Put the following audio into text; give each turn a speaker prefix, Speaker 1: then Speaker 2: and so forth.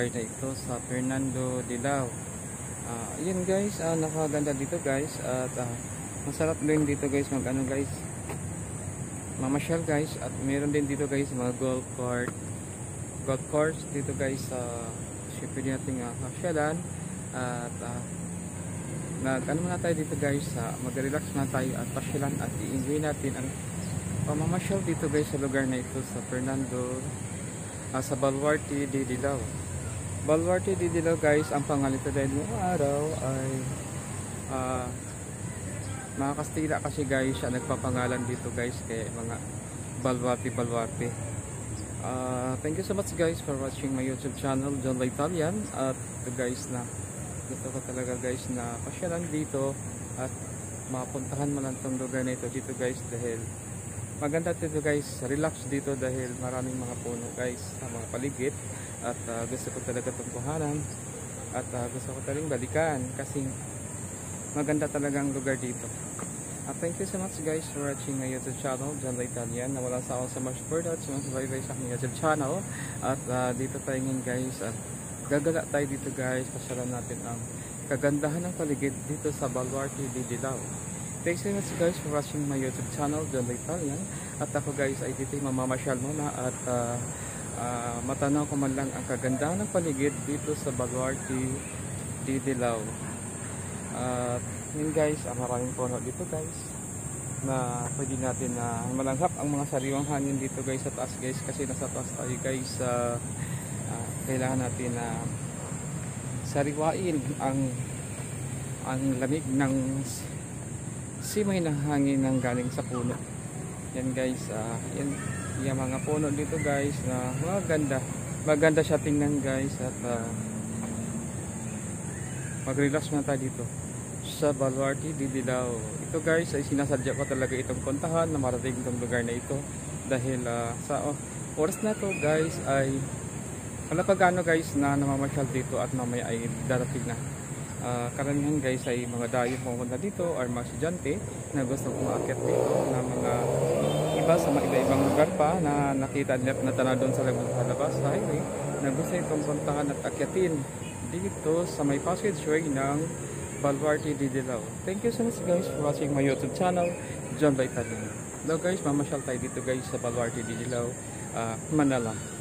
Speaker 1: lugar na ito sa Fernando Dilao. Yun guys, nakaganda dito guys at masarap din dito guys mamasyal guys, at meron din dito guys mga golf course dito guys sa pwede nating pasyalan at muna tayo dito guys, mag-relax na tayo at pasyalan at i-enjoy natin ang pamamasyal dito guys sa lugar na ito sa Fernando, sa Baluarte de Dilao. Baluarte de Dilao guys, ang pangalan ito dahil yung araw ay mga Kastila kasi guys siya nagpapangalan dito guys, kaya mga Baluarte. Thank you so much guys for watching my YouTube channel, John La Italian. At ito guys, na gusto ko talaga guys na pasyalan dito at mapuntahan mo lang itong lugar na ito dito guys, dahil maganda dito guys, relax dito dahil maraming mga puno guys sa mga paligid. At gusto ko talaga itong kuhanan at gusto ko talagang balikan kasi maganda talagang lugar dito. Thank you so much guys for watching my YouTube channel, John La Italian. Nawala sa ako sa much further at sumasabay sa aking YouTube channel. At dito tayo ngayon guys, at gagala tayo dito guys, pasyalan natin ang kagandahan ng paligid dito sa Baluarte de Dilao. Thanks so much guys for watching my YouTube channel, John La Italian. At ako guys ay dito mamamasyal muna at matanaw ko man lang ang kagandahan ng paligid dito sa Baluarte de Dilao. At yun guys, maraming puno dito guys na pwede natin na malanghap ang mga sariwang hangin dito guys sa taas guys, kasi nasa taas tayo guys. Kailangan natin na sariwain ang lamig ng simoy ng hangin ng galing sa puno. Yan guys, yung mga puno dito guys na maganda siya tingnan guys. At mag-relax na tayo dito sa Baluarte de Dilao. Ito guys ay sinasadya ko talaga itong puntahan na marating itong lugar na ito dahil sa oras na to guys ay wala pa gaano guys na namamasyal dito at mamaya ay darating na. Karamihan guys ay mga dayo pumunta dito or mga estudyante na gusto umakyat dito na mga iba sa mga iba-ibang lugar pa na nakita nila na tanaw doon sa labas sa highway na gusto itong puntahan at akyatin dito sa may passageway ng Baluarte de Dilao. Thank you so much guys for watching my YouTube channel, John La Italian. Hello guys, mamasyal tayo dito guys sa Baluarte de Dilao, Manila.